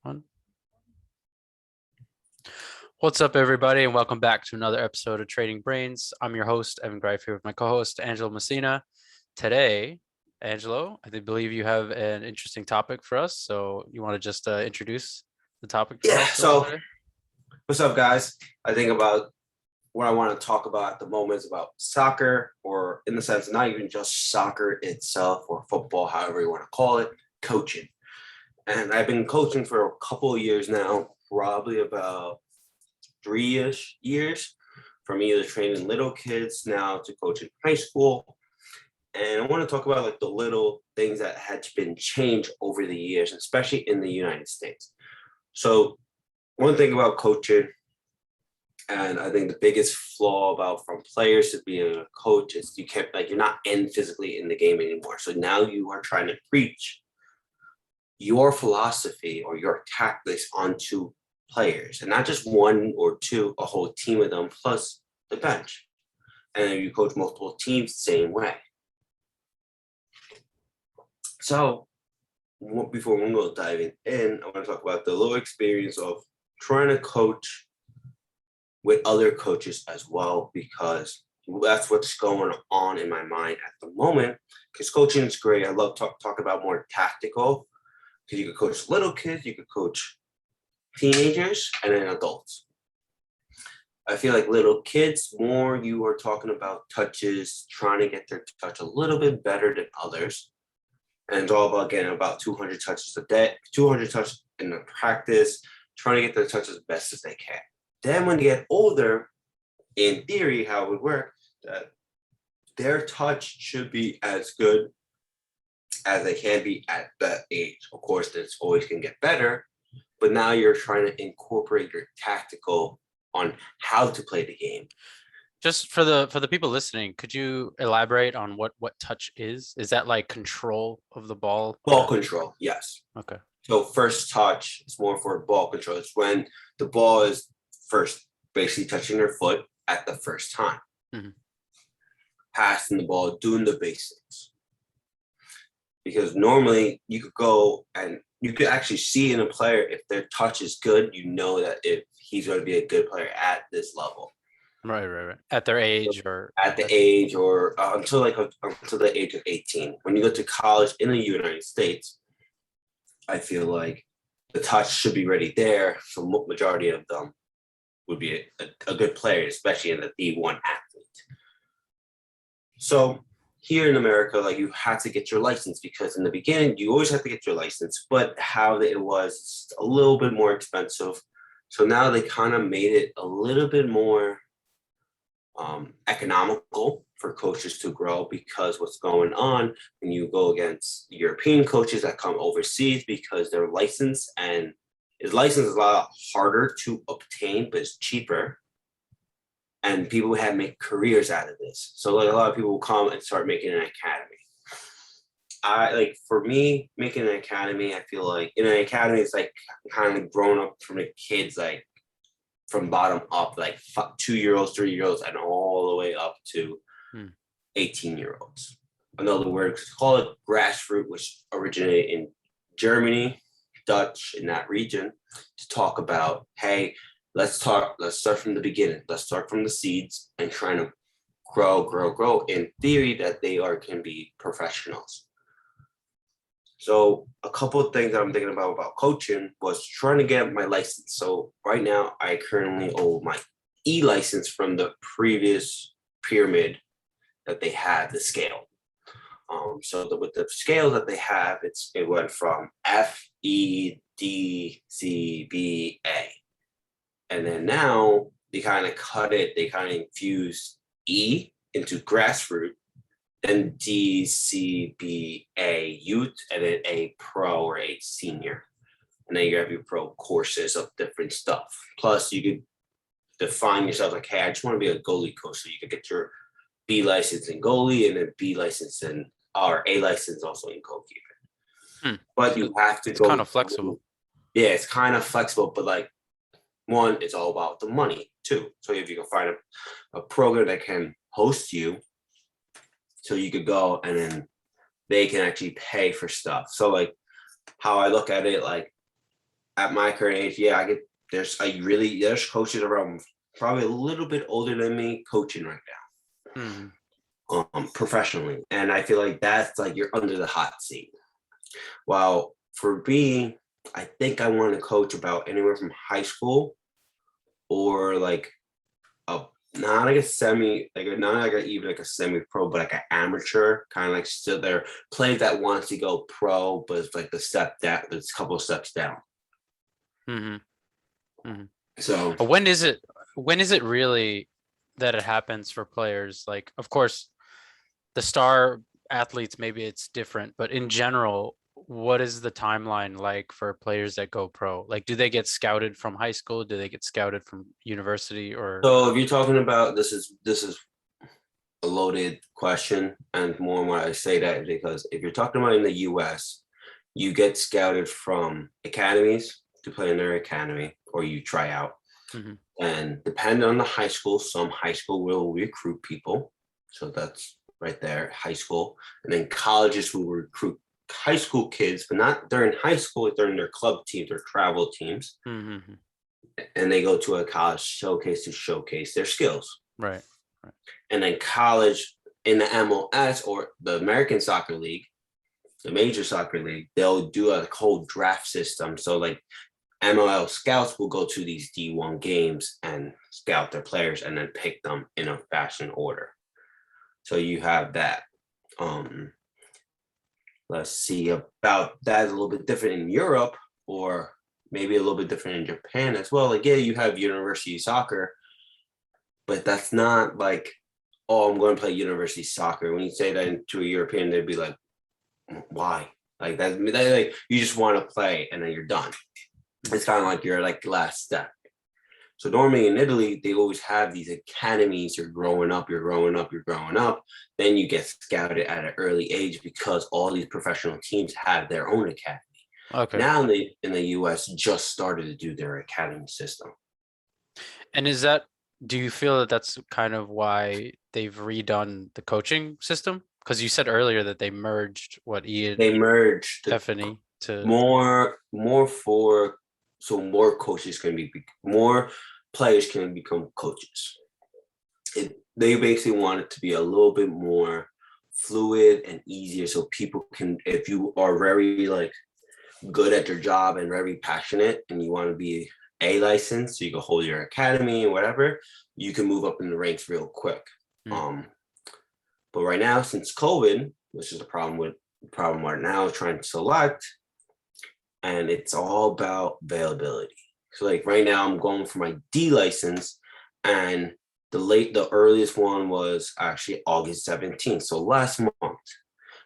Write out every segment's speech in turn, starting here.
One. What's up, everybody, and welcome back to another episode of Trading Brains. I'm your host, Evan Greif, here with my co-host, Angelo Messina. Today, Angelo, I believe you have an interesting topic for us, so you want to just introduce the topic for us? So what's up, guys? I think about what I want to talk about at the moment is about soccer, or in the sense, not even just soccer itself or football, however you want to call it, coaching. And I've been coaching for a couple of years now, probably about 3-ish years, from either training little kids now to coaching high school. And I want to talk about like the little things that had been changed over the years, especially in the United States. So one thing about coaching, and I think the biggest flaw about from players to being a coach is you're not physically in the game anymore. So now you are trying to preach your philosophy or your tactics onto players, and not just one or two, a whole team of them plus the bench. And then you coach multiple teams the same way. So before we go diving in, I want to talk about the little experience of trying to coach with other coaches as well, because that's what's going on in my mind at the moment. Because coaching is great. I love talk about more tactical, because you could coach little kids, you could coach teenagers, and then adults. I feel like little kids, more you are talking about touches, trying to get their touch a little bit better than others. And it's all about getting about 200 touches a day, 200 touches in the practice, trying to get their touch as best as they can. Then when they get older, in theory, how it would work, that their touch should be as good as they can be at that age. Of course, this always can get better, but now you're trying to incorporate your tactical on how to play the game. Just for the people listening, could you elaborate on what touch is? Is that like control of the ball? Ball control, yes. Okay. So first touch is more for ball control. It's when the ball is first basically touching your foot at the first time. Mm-hmm. Passing the ball, doing the basics. Because normally you could go and you could actually see in a player, if their touch is good, you know that if he's going to be a good player at this level. Right. At their age, or at the age, or until the age of 18. When you go to college in the United States, I feel like the touch should be ready there. So majority of them would be a good player, especially in the D1 athlete. So here in America, like, you had to get your license, because in the beginning you always have to get your license, but how it was a little bit more expensive. So now they kind of made it a little bit more economical for coaches to grow, because what's going on when you go against European coaches that come overseas, because their license is a lot harder to obtain, but it's cheaper. And people have make careers out of this. So like a lot of people will come and start making an academy. For me, making an academy, I feel like in an academy, it's like kind of grown up from the kids, like from bottom up, like 2-year-olds, 3-year-olds, and all the way up to 18-year-olds. In other words, call it grassroots, which originated in Germany, Dutch, in that region, to talk about, hey, let's start from the beginning. Let's start from the seeds and trying to grow in theory that they can be professionals. So a couple of things that I'm thinking about coaching was trying to get my license. So right now I currently own my e-license from the previous pyramid that they had, the scale. With the scale that they have, it went from F, E, D, C, B, A. And then now they kind of cut it, they kind of infused E into grassroots, then D, C, B, A youth, and then A pro or A senior. And then you have your pro courses of different stuff. Plus you could define yourself like, hey, I just want to be a goalie coach. So you could get your B license in goalie, and then B license or A license also in goalkeeper. But you have to go. It's kind of flexible. Yeah, it's kind of flexible, but like, one, it's all about the money too. So if you can find a program that can host you, so you could go and then they can actually pay for stuff. So like how I look at it, like at my current age, there's coaches around probably a little bit older than me coaching right Mhm. now, professionally. And I feel like that's like you're under the hot seat. While for me, I think I want to coach about anywhere from high school or like a not like a semi, like not like even like a semi-pro, but like an amateur kind of like still there player that wants to go pro, but it's like the step that it's a couple of steps down. Mhm. Mhm. So When is it? When is it really that it happens for players? Like, of course, the star athletes, maybe it's different, but in general, what is the timeline like for players that go pro? Like, do they get scouted from high school? Do they get scouted from university or? so if you're talking about this is a loaded question, and more when I say that because if you're talking about in the US, you get scouted from academies to play in their academy or you try out. Mhm. And depending on the high school, some high school will recruit people. So that's right there, high school. And then colleges will recruit high school kids, but not during high school, during their club teams or travel teams. Mhm. And they go to a college showcase to showcase their skills. Right. Right. And then college in the MLS or the American Soccer League, the major soccer league, they'll do a whole draft system. So like MLL scouts will go to these D1 games and scout their players and then pick them in a fashion order. So you have that. Um, let's see about that a little bit different in Europe or maybe a little bit different in Japan as well. Like, yeah, you have university soccer, but that's not like, oh, I'm going to play university soccer. When you say that to a European, they'd be like, why? Like that like you just want to play and then you're done. It's kind of like your like last step. So normally in Italy, they always have these academies. You're growing up, you're growing up, you're growing up. Then you get scouted at an early age because all these professional teams have their own academy. Okay. Now in the US just started to do their academy system. And is that, do you feel that that's kind of why they've redone the coaching system? Because you said earlier that they merged what Ian They merged Tiffany to. more for so more coaches can be more players can become coaches. They basically want it to be a little bit more fluid and easier so people can, if you are very like good at your job and very passionate and you want to be a license so you can hold your academy and whatever, you can move up in the ranks real quick. Mm. But right now since COVID, which is the problem right now trying to select, and it's all about availability. So like right now I'm going for my D license, and the earliest one was actually August 17th, so last month.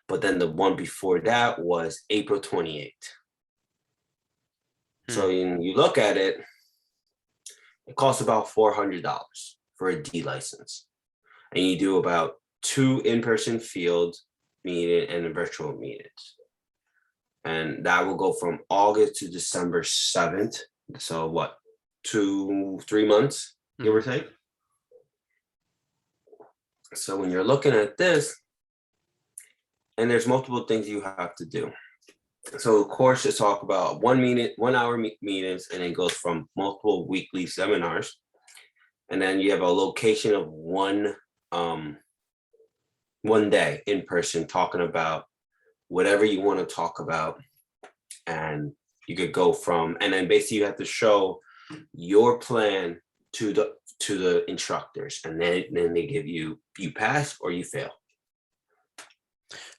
But then the one before that was April 28th. So you look at it, it costs about $400 for a D license. And you do about 2 in-person field meetings and virtual meetings. And that will go from August to December 7th. So what, 2-3 months, give or take? So when you're looking at this, and there's multiple things you have to do. So of course, just talk about 1 hour meetings, and it goes from multiple weekly seminars. And then you have a location of one day in person talking about whatever you want to talk about. And you could go from, and then basically you have to show your plan to the instructors, and then they give you pass or you fail.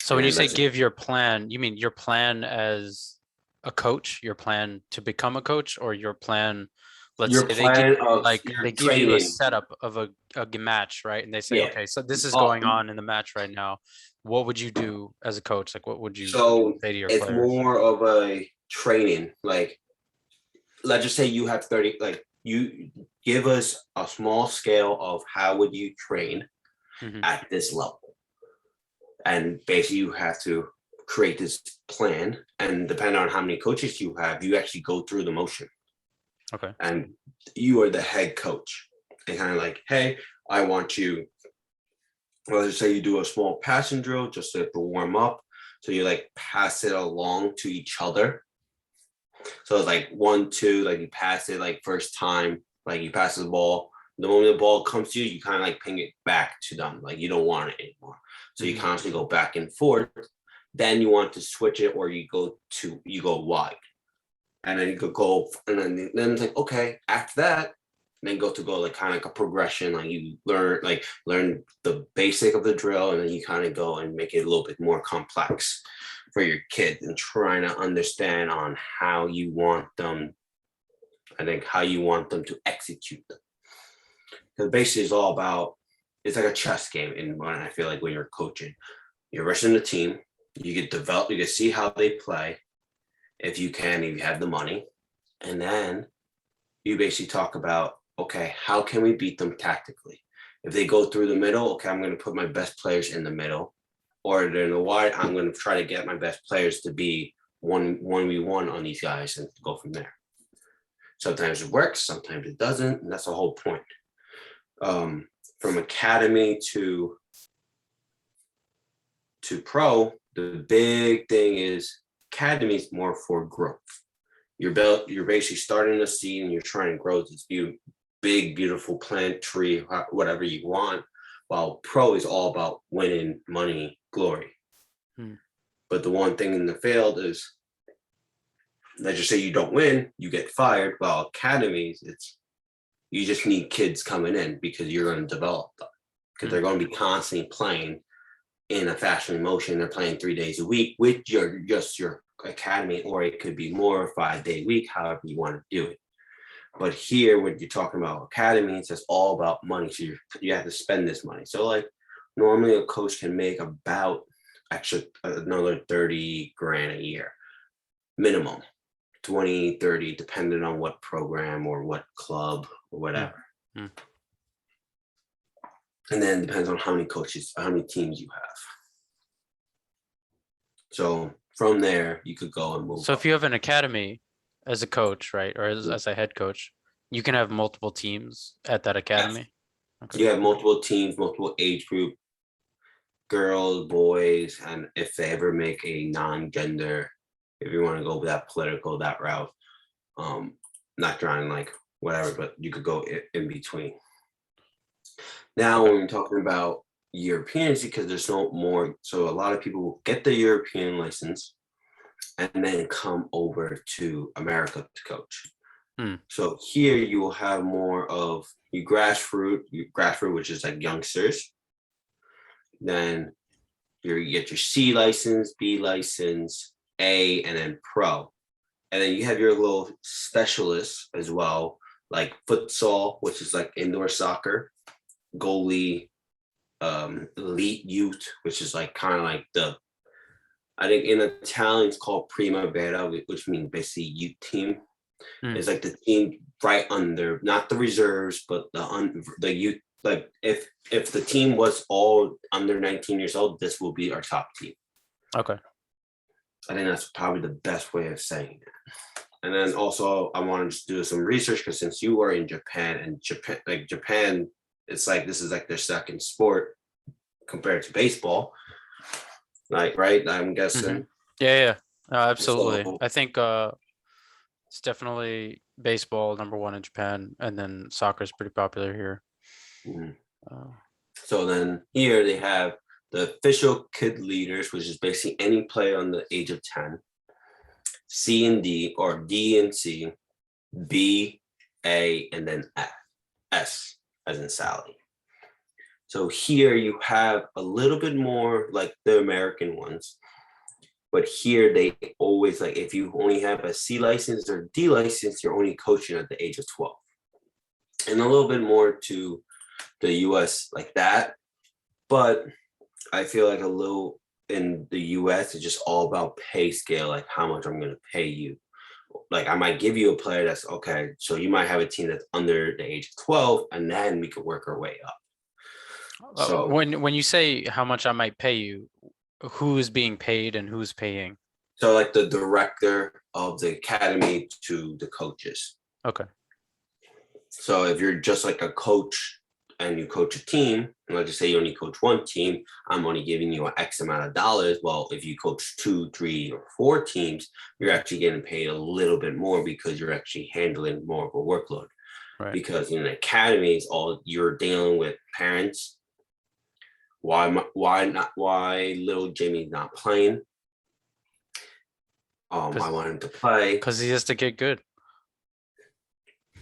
So when you say give your plan, you mean your plan as a coach, your plan to become a coach, or your plan, let's your say plan of they give you a training. setup of a match, right? And they say, Yeah. okay, so this is going on in the match right now. What would you do as a coach? Like, what would you say to your it's players? more of a training. Like, let's just say you have 30, like you give us a small scale of how would you train at this level. And basically you have to create this plan, and depending on how many coaches you have, you actually go through the motion. Okay. And you are the head coach. And kind of like, hey, I want you, let's just say you do a small passing drill just to warm up. So you like pass it along to each other. So it's like 1-2, like you pass it like first time, like you pass the ball. The moment the ball comes to you, you kind of like ping it back to them. Like you don't want it anymore. So you constantly go back and forth. Then you want to switch it, or you go wide. And then you could go, and then it's like, okay, after that, then go like kind of like a progression. Like you learn the basic of the drill, and then you kind of go and make it a little bit more complex for your kids and trying to understand on how you want them. I think how you want them to execute them. Because basically it's all about, it's like a chess game. And when I feel like when you're coaching, you're rushing the team, you get develop, you can see how they play. If you have the money. And then you basically talk about, okay, how can we beat them tactically? If they go through the middle, okay, I'm going to put my best players in the middle. Or they're in the wide, I'm going to try to get my best players to be 1v1 on these guys and go from there. Sometimes it works, sometimes it doesn't. And that's the whole point. From academy to pro, the big thing is academy is more for growth. You're basically starting a seed and you're trying to grow this big, beautiful plant, tree, whatever you want. While pro is all about winning, money, glory. But the one thing in the field is, let's just say you don't win, you get fired. While academies, you just need kids coming in because you're going to develop them. Because they're going to be constantly playing in a fashion motion. They're playing 3 days a week with your academy, or it could be more 5-day week, however you want to do it. But here, when you're talking about academies, it's all about money. So you have to spend this money. So like normally a coach can make about actually another 30 grand a year minimum, 20, 30, depending on what program or what club or whatever. And then it depends on how many coaches, how many teams you have. So from there, you could go and move. So if you have an academy as a coach, right, or as a head coach, you can have multiple teams at that academy? Okay. You have multiple teams, multiple age group, girls, boys, and if they ever make a non-gender, if you want to go that political, that route, not trying like whatever, but you could go in between. Now, when we're talking about Europeans, because there's no more, so a lot of people will get the European license and then come over to America to coach. So here you will have more of your grassroots, which is like youngsters. Then you get your C license, B license, A, and then pro. And then you have your little specialists as well, like futsal, which is like indoor soccer, goalie, elite youth, which is like kind of like I think in Italian it's called primavera, which means basically youth team. It's like the team right under, not the reserves, but the youth. Like if the team was all under 19 years old, this will be our top team. Okay. I think that's probably the best way of saying it. And then also I want to just do some research, because since you are in Japan, and Japan, it's like this is like their second sport compared to baseball. Like, right? I'm guessing. Yeah. Absolutely. So, I think it's definitely baseball #1 in Japan, and then soccer is pretty popular here. So then here they have the official kid leaders, which is basically any player on the age of 10, C and D, or D and C, B, A, and then F, S, as in Sally. So here you have a little bit more like the American ones, but here they always, like, if you only have a C license or D license, you're only coaching at the age of 12. And a little bit more to the US like that. But I feel like a little in the US, it's just all about pay scale, like how much I'm going to pay you. Like I might give you a player that's okay. So you might have a team that's under the age of 12, and then we could work our way up. So when you say how much I might pay you, who is being paid and who's paying? So like the director of the academy to the coaches. Okay. So if you're just like a coach and you coach a team, and let's just say you only coach one team, I'm only giving you an X amount of dollars. Well, if you coach 2, 3, or 4 teams, you're actually getting paid a little bit more because you're actually handling more of a workload. Right. Because in academies, all you're dealing with parents. Why little Jimmy's not playing? I want him to play because he has to get good.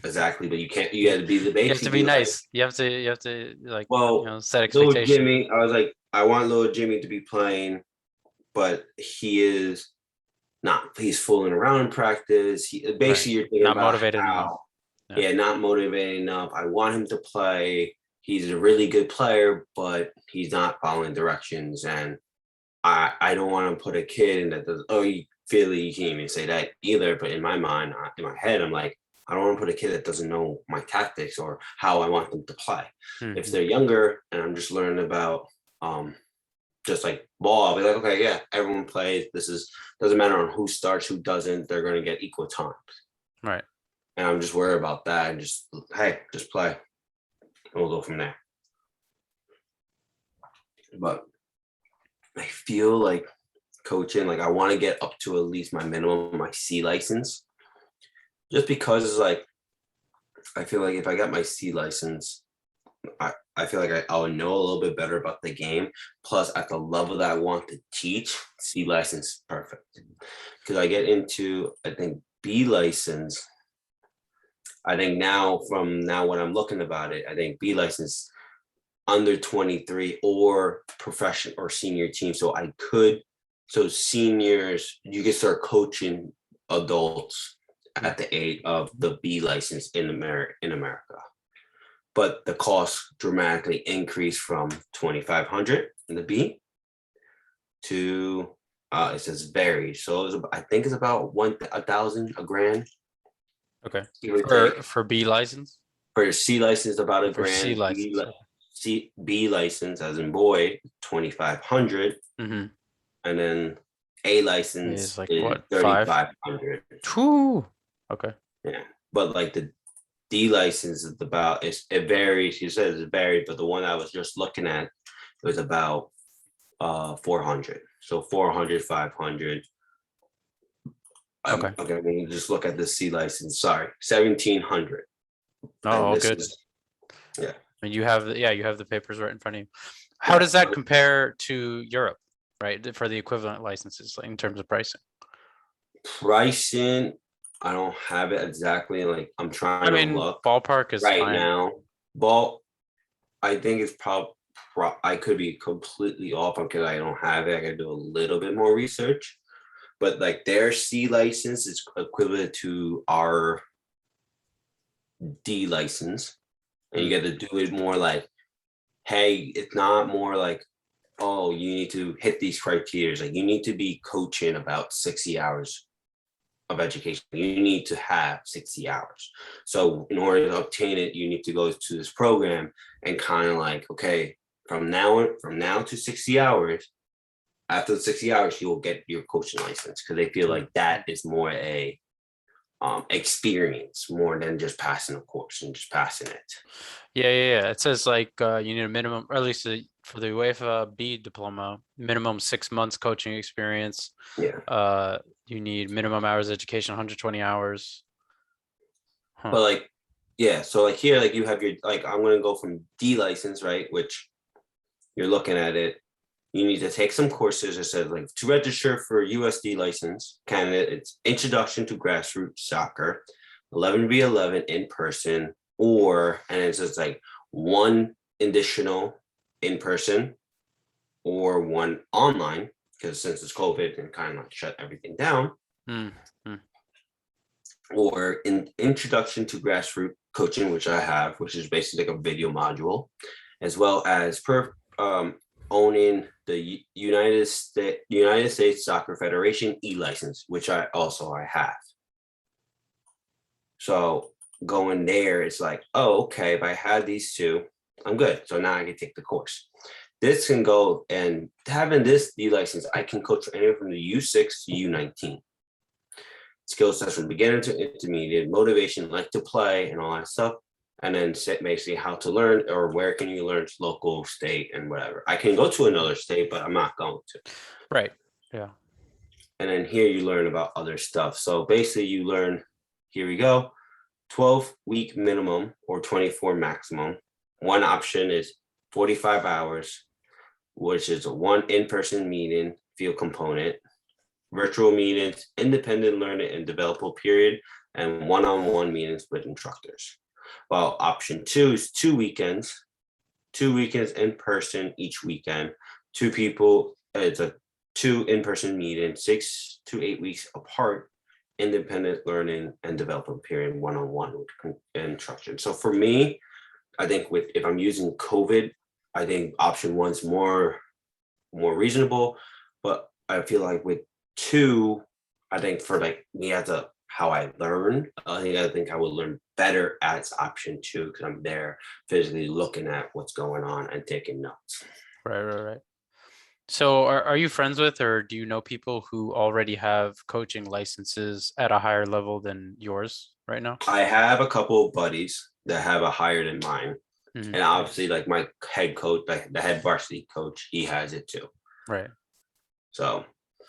exactly, but you can't. You got to be the You have to be nice. You have to like, well, set little expectations. Jimmy. I was like, I want little Jimmy to be playing, but he is not. He's fooling around in practice. He basically Right. you're thinking Not about motivated enough. how, not motivated enough. I want him to play. He's a really good player, but he's not following directions, and I don't want to put a kid in that does. Oh, you feel you can't even say that either. But in my mind, in my head, I'm like, I don't want to put a kid that doesn't know my tactics or how I want them to play. Mm-hmm. If they're younger and I'm just learning about just like ball, I'll be like, okay, yeah, everyone plays. Doesn't matter on who starts, who doesn't. They're going to get equal time. Right. And I'm just worried about that and just, hey, just play. And we'll go from there. But I feel like coaching, like I want to get up to at least my minimum, my C license. Just because it's like, I feel like if I got my C license, I feel like I'll know a little bit better about the game. Plus, at the level that I want to teach, C license is perfect. Because I get into, I think, B license. I think now when I'm looking about it, I think B license under 23 or professional or senior team. So seniors, you can start coaching adults at the age of the B license in America. But the cost dramatically increased from 2,500 in the B to it says vary. So I think it's about 1,000, a grand. Okay. For B license? For your C license, about a For grand. C license. B license, as in boy, 2,500. Mm-hmm. And then A license is like is what, 3,500. Okay. Yeah, but like the D license is about it varies. He says it varied, but the one I was just looking at was about 400. So 400, 500. Okay. Okay, when you just look at the C license, sorry, 1,700. Oh, all good. Yeah. And you have the papers right in front of you. How does that compare to Europe, right? For the equivalent licenses, like in terms of pricing? Pricing, I don't have it exactly. Like I'm trying to look. Ballpark is right fine. Now. I think it's probably. I could be completely off because I don't have it. I got to do a little bit more research. But like their C license is equivalent to our D license, and you got to do it more like, hey, it's not more like, oh, you need to hit these criteria. Like you need to be coaching about 60 hours of education. You need to have 60 hours. So in order to obtain it, you need to go to this program and kind of like, okay, from now to 60 hours, after the 60 hours, you will get your coaching license because they feel like that is more a experience more than just passing a course and just passing it. Yeah. It says like you need a minimum, or at least for the UEFA B diploma, minimum 6 months coaching experience. Yeah. You need minimum hours education, 120 hours. But like, yeah. So like here, like you have your, like, I'm going to go from D license, right? Which you're looking at it. You need to take some courses. It says like to register for USD license candidate, it's introduction to grassroots soccer, 11v11 in person, and it says like one additional in person or one online, because since it's COVID and kind of like shut everything down, or in introduction to coaching, which I have, which is basically like a video module, as well as owning the United States Soccer Federation e-license, which I have. So going there, it's like, oh, okay, if I had these two, I'm good. So now I can take the course. This can go, and having this e-license, I can coach anywhere from the U6 to U19. Skill sets from beginner to intermediate, motivation, like to play, and all that stuff. and then set basically how to learn or where can you learn, local, state, and whatever. I can go to another state, but I'm not going to. Right. Yeah. And then here you learn about other stuff. So basically you learn, here we go, 12-week minimum or 24 maximum. One option is 45 hours, which is a one in-person meeting, field component, virtual meetings, independent learning and development period, and one-on-one meetings with instructors. While option 2 is 2 weekends in person each weekend, two people, it's a 2 in-person meetings, 6 to 8 weeks apart, independent learning and development period, one-on-one with instruction. So for me, I think if I'm using COVID, I think option 1's more reasonable, but I feel like with 2, I think for like me as how I learn, I think I would learn better as option 2 because I'm there physically looking at what's going on and taking notes. Right. So are you friends with, or do you know people who already have coaching licenses at a higher level than yours right now? I have a couple of buddies that have a higher than mine. Mhm. And obviously, like my head coach, like the head varsity coach, he has it too. Right. So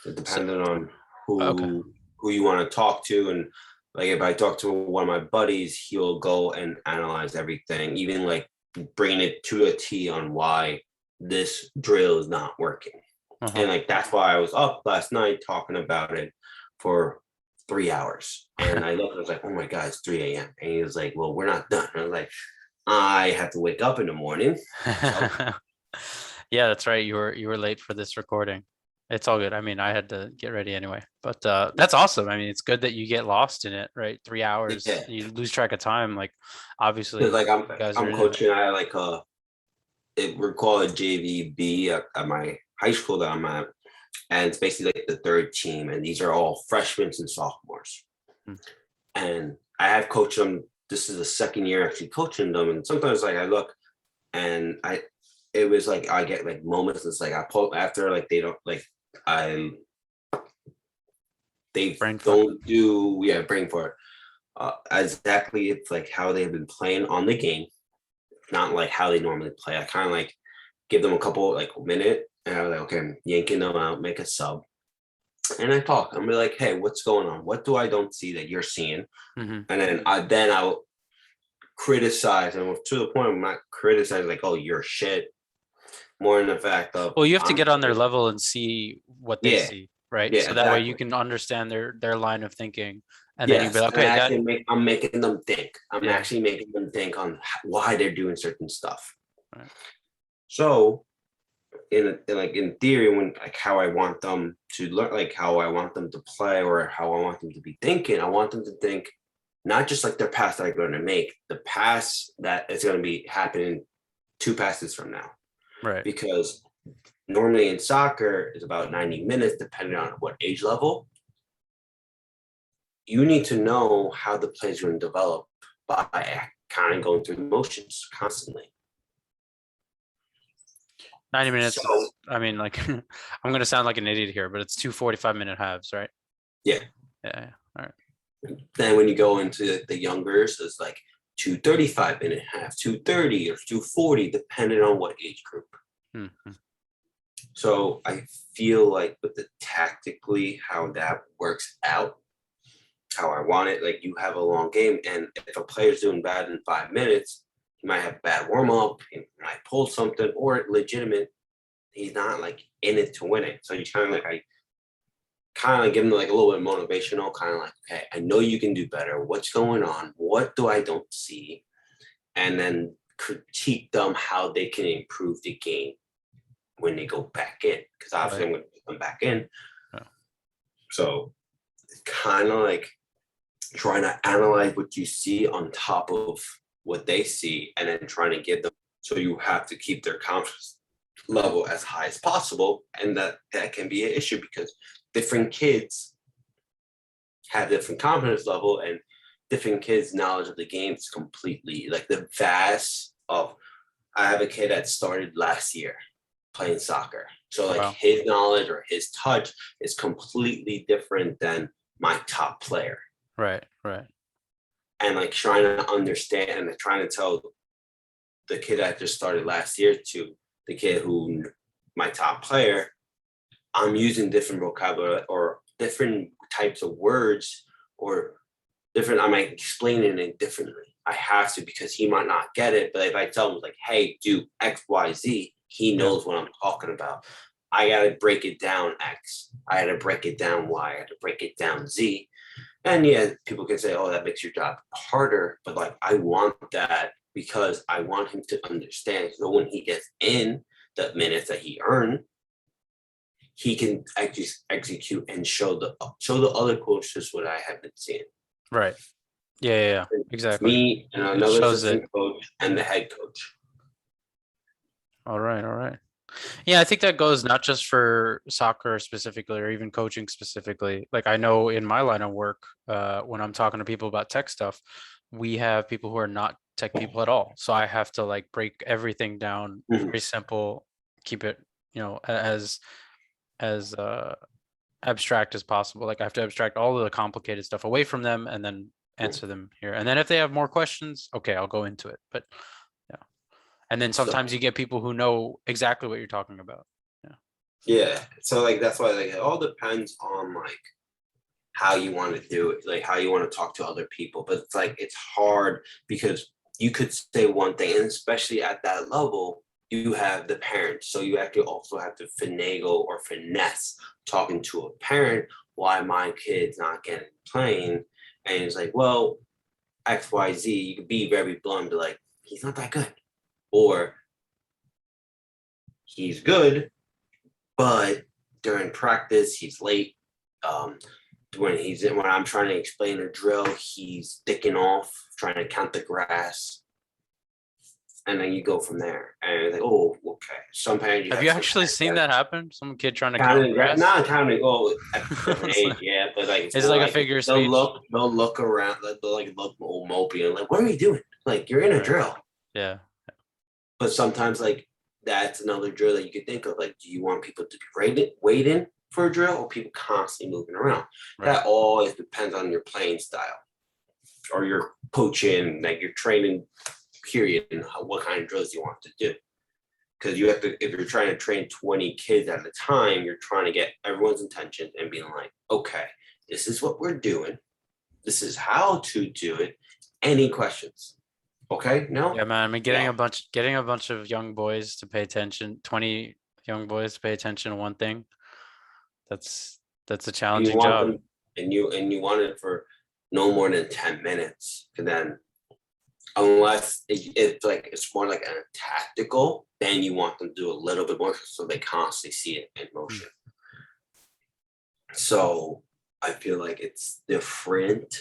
it So, depending on okay. who you want to talk to. And like if I talk to one of my buddies, he'll go and analyze everything, even like bring it to a T on why this drill is not working. Uh-huh. And like that's why I was up last night talking about it for 3 hours. And I looked, I was like, oh my God, it's 3 a.m. And he was like, well, we're not done. And I was like, I have to wake up in the morning. So Yeah, that's right. You were late for this recording. It's all good. I mean, I had to get ready anyway. But that's awesome. I mean, it's good that you get lost in it, right? 3 hours, yeah, you lose track of time. Like, because obviously, like you guys are I'm into it. coaching. I like we're called JVB at my high school that I'm at, and it's basically like the third team, and these are all freshmen and sophomores. Hmm. And I have coached them. This is the second year actually coaching them, and sometimes like I look, and it was like I get like moments. It's like I pull after like they don't like I they Brain fart. don't do brain for it. Exactly, it's like how they've been playing on the game, not like how they normally play. I kind of like give them a couple like minute, and I was like, okay, I'm yanking them out, make a sub, and I talk. I'm like, hey, what's going on? What do I don't see that you're seeing? Hmm. And then I'll criticize, and to the point I'm not criticizing like, oh, you're shit. More in the fact of Well, you have to I'm get on their level and see what they yeah, see, right? yeah, So that way you exactly. can understand their line of thinking, and then you be Yes, like, and okay, that I'm making them think. I'm yeah. actually making them think on why they're doing certain stuff. Right. So in theory, when like how I want them to learn, like how I want them to play or how I want them to be thinking, I want them to think not just like their pass that I'm going to make, the pass that is going to be happening 2 passes from now. Right. Because normally in soccer is about 90 minutes, depending on what age level. You need to know how the play is going to develop by kind of going through the motions constantly. 90 minutes So is, I mean, like, I'm going to sound like an idiot here, but it's 2 45-minute halves, right? yeah, Yeah. All right. then when you go into the youngers, it's like 2:35-minute half, 2:30 or 2:40, depending on what age group. Mm-hmm. So I feel like with the tactically how that works out, how I want it, like you have a long game, and if a player's doing bad in 5 minutes, he might have bad warm up, he might pull something, or legitimate, he's not like in it to win it. So you I kind of give them like a little bit motivational, kind of like, okay, I know you can do better. What's going on? What do I don't see? And then critique them how they can improve the game when they go back in. Because obviously Right. I'm going to put them back in. Yeah. So it's kind of like trying to analyze what you see on top of what they see and then trying to give them. So you have to keep their confidence level as high as possible. And that can be an issue because different kids have different confidence level and different kids' knowledge of the game is completely like the vast of. I have a kid that started last year playing soccer. So like Wow. his knowledge or his touch is completely different than my top player. Right. and like trying to understand and trying to tell the kid I just started last year to the kid who my top player, I'm using different vocabulary or different types of words or different, I might explain it differently. I have to because he might not get it. But if I tell him like, hey, do X, Y, Z, he knows what I'm talking about. I gotta break it down X. I had to break it down Y. I had to break it down Z. And yeah, people can say, oh, that makes your job harder. But like I want that because I want him to understand. So when he gets in the minutes that he earned, he can execute and show the other coaches what I have been seeing. Right. Yeah. Exactly. Me and It another shows assistant it. coach and the head coach. All right. Yeah, I think that goes not just for soccer specifically or even coaching specifically. Like I know in my line of work, when I'm talking to people about tech stuff, we have people who are not tech people at all. So I have to like break everything down very simple, keep it, as abstract as possible. Like I have to abstract all of the complicated stuff away from them and then answer them here. And then if they have more questions, okay, I'll go into it. But yeah. And then sometimes you get people who know exactly what you're talking about. Yeah. So like that's why like it all depends on like how you want to do it, like how you want to talk to other people. But it's like it's hard because you could say one thing, and especially at that level, you have the parents. So you actually also have to finagle or finesse talking to a parent why my kid's not getting playing. And it's like, well, XYZ, you could be very blunt, but like, he's not that good. Or he's good, but during practice, he's late. When I'm trying to explain a drill, he's dicking off, trying to count the grass. And then you go from there. And it's like, oh, okay. Some parents Have you actually seen that happen? Some kid trying to count counting grass? not counting at a different age, yeah, but like it's like a figure of speech. They'll look around, they'll like look old mopey and like, what are you doing? Like you're in a drill. Yeah. But sometimes like that's another drill that you could think of. Like, do you want people to be waiting for a drill or people constantly moving around? Right. That always depends on your playing style or your coaching, like your training period and what kind of drills you want to do. Because you have to, if you're trying to train 20 kids at a time, you're trying to get everyone's attention and being like, okay, this is what we're doing. This is how to do it. Any questions? Okay, no. Yeah, man. I mean, getting a bunch of young boys to pay attention, 20 young boys to pay attention to one thing. That's a challenging job. And you want it for no more than 10 minutes. And then unless it's more like a tactical, then you want them to do a little bit more so they constantly see it in motion. So I feel like it's different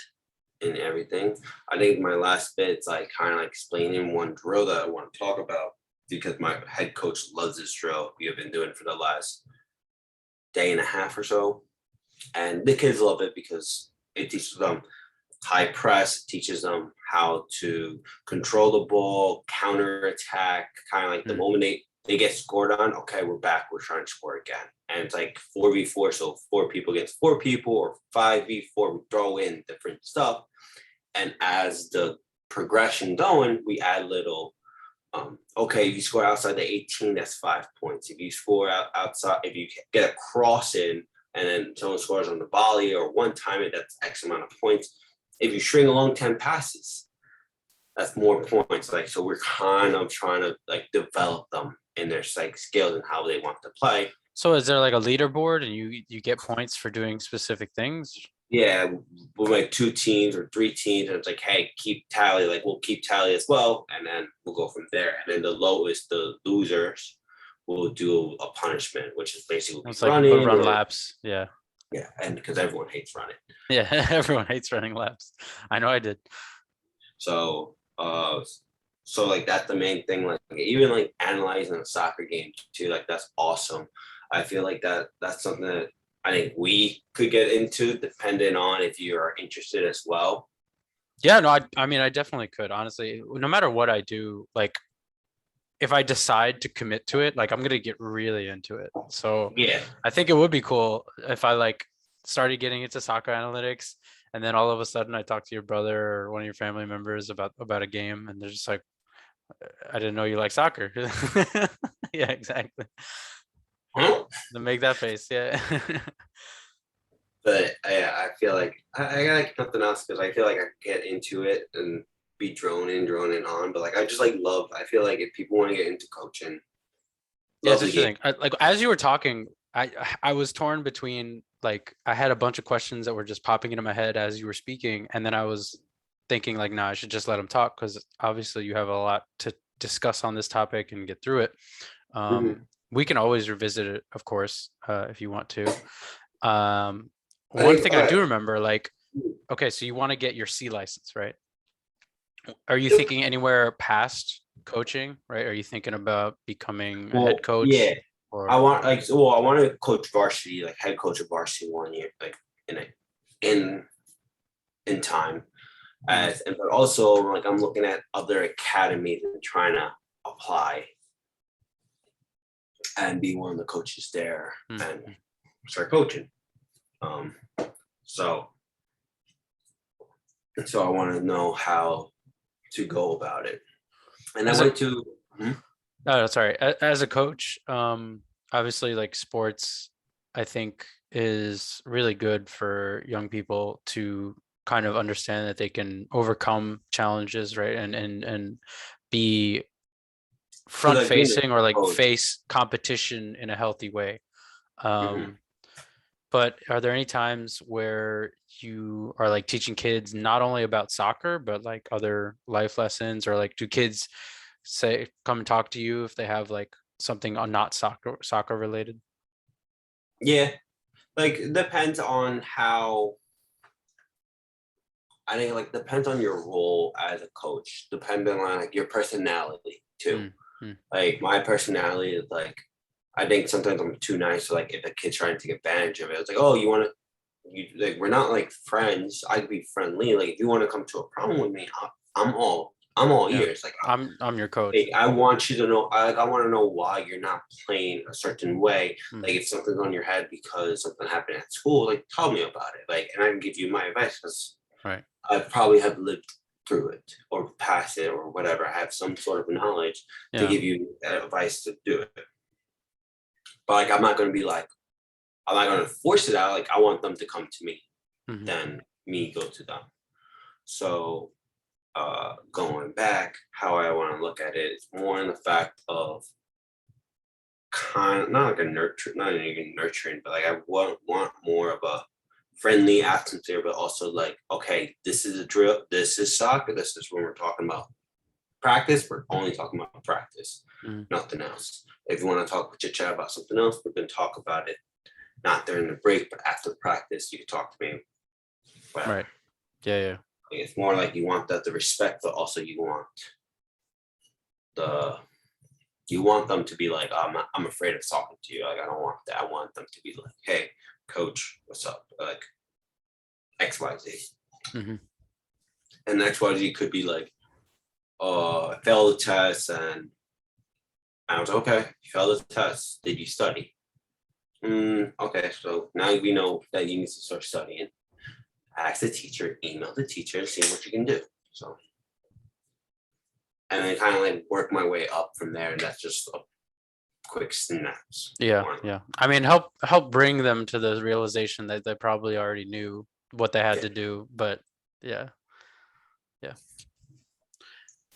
in everything. I think my last bit's like kind of like explaining one drill that I want to talk about because my head coach loves this drill we have been doing for the last day and a half or so. And the kids love it because it teaches them high press, teaches them how to control the ball, counter attack, kind of like the moment they get scored on, okay, we're back, we're trying to score again. And it's like 4v4, so 4 people against 4 people, or 5v4, we throw in different stuff. And as the progression going, we add little, okay, if you score outside the 18, that's 5 points. If you score outside, if you get a cross in, and then someone scores on the volley or one time it, that's X amount of points. If you string along 10 passes, that's more points. Like, so we're kind of trying to like develop them in their like skills and how they want to play. So is there like a leaderboard and you get points for doing specific things? Yeah, we'll make 2 teams or 3 teams, and it's like, hey, keep tally. Like we'll keep tally as well, and then we'll go from there. And then the losers will do a punishment, which is basically it's like run laps. Yeah. Yeah, and because everyone hates running. Yeah, everyone hates running laps. I know I did. So like that's the main thing. Like even like analyzing a soccer game too, like that's awesome. I feel like that's something that I think we could get into, depending on if you are interested as well. Yeah, no, I mean, I definitely could, honestly. No matter what I do, like if I decide to commit to it, like I'm gonna get really into it. So yeah, I think it would be cool if I like started getting into soccer analytics And then all of a sudden I talk to your brother or one of your family members about a game, and they're just like, I didn't know you like soccer. Yeah, exactly. Huh? To make that face, yeah. But I feel like I got like nothing else because I feel like I could get into it and be drone in on. But like I just like love. I feel like if people want to get into coaching, Yeah, it's love the game. interesting. Like as you were talking, I was torn between, like, I had a bunch of questions that were just popping into my head as you were speaking, and then I was thinking like, no, I should just let him talk because obviously you have a lot to discuss on this topic and get through it. Mhm. We can always revisit it, of course, if you want to. Um, I One think thing I do remember, like, okay, so you want to get your C license, right? Are you yep. thinking anywhere past coaching, right? Are you thinking about becoming a head Well, yeah. coach I or? want like well, I want to coach varsity, like head coach of varsity 1 year, like in a, in in time. Mm, But also like I'm looking at other academies and trying to apply and be one of the coaches there mm, and mm. start coaching. Um, so so I want to know how to go about it. And I As a went to No, sorry. As a coach, obviously, like, sports, I think, is really good for young people to kind of understand that they can overcome challenges, right? And be because front I've been a facing, or like coach. face competition in a healthy way. Mhm. Um, but are there any times where you are like teaching kids not only about soccer, but like other life lessons, or like do kids say come and talk to you if they have like something on not soccer related? Yeah, like it depends on how I think like depends on your role as a coach, depending on like your personality too. Mm, mm, Like my personality is like I think sometimes I'm too nice. So like if a kid's trying to take advantage of it, it's like, oh, you want to, you like we're not like friends. I could be friendly. Like if you want to come to a problem with me, I'm all yeah. ears. Like I'm your hey, coach. I want you to know. I want to know why you're not playing a certain way. Mm, Like if something's on your head because something happened at school, like tell me about it. Like and I can give you my advice because right. I probably have lived through it or past it or whatever. I have some sort of knowledge to Yeah. give you advice to do it. But like I'm not going to be like I'm not going to force it out. Like I want them to come to me, Hmm. then me go to them. So going back, how I want to look at it is more in the fact of kind of not like a nurture, not even nurturing, but like I want more of a friendly atmosphere, but also like, okay, this is a drill, this is soccer, this is when we're talking about practice, we're only talking about practice, Hmm. nothing else. If you want to talk chit chat about something else, we can talk about it, not during the break, but after practice, you can talk to me, whatever. Right. Yeah. Yeah. Like, it's more like you want that the respect, but also you want the you want them to be like, I'm afraid of talking to you. Like, I don't want that. I want them to be like, hey, coach, what's up? Like, XYZ. Hmm. And XYZ could be like, I failed the test. And I was okay, you failed the test. Did you study? Okay, so now we know that you need to start studying. Ask the teacher, email the teacher, see what you can do. So, and then kind of like work my way up from there. And that's just a quick snaps. Yeah. Yeah. I mean, help bring them to the realization that they probably already knew what they had Yeah. to do, but yeah. Yeah.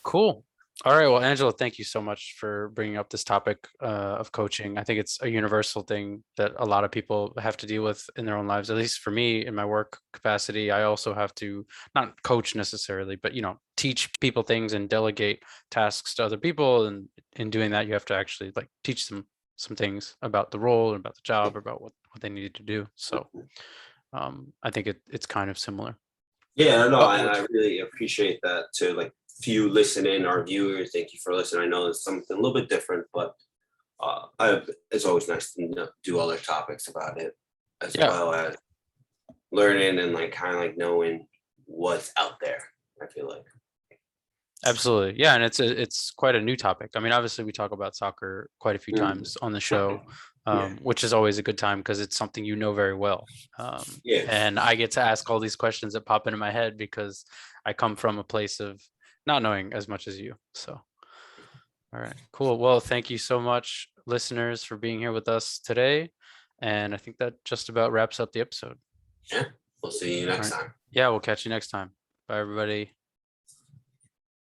Cool. All right. Well, Angela, thank you so much for bringing up this topic of coaching. I think it's a universal thing that a lot of people have to deal with in their own lives. At least for me, in my work capacity, I also have to not coach necessarily, but teach people things and delegate tasks to other people. And in doing that, you have to actually like teach them some things about the role and about the job, about what they needed to do. So I think it's kind of similar. Yeah, no, But and I really appreciate that too. Like, if you listening, our viewers, thank you for listening. I know it's something a little bit different, but it's always nice to do other topics about it, as yeah. well as learning and like kind of like knowing what's out there. I feel like, Absolutely. Yeah, and it's quite a new topic. I mean, obviously we talk about soccer quite a few Mhm. times on the show, Yeah. which is always a good time because it's something you know very well. Yeah. And I get to ask all these questions that pop into my head because I come from a place of not knowing as much as you. So, all right, cool. Well, thank you so much, listeners, for being here with us today. And I think that just about wraps up the episode. Yeah. We'll see you All next right. time. Yeah, we'll catch you next time. Bye, everybody.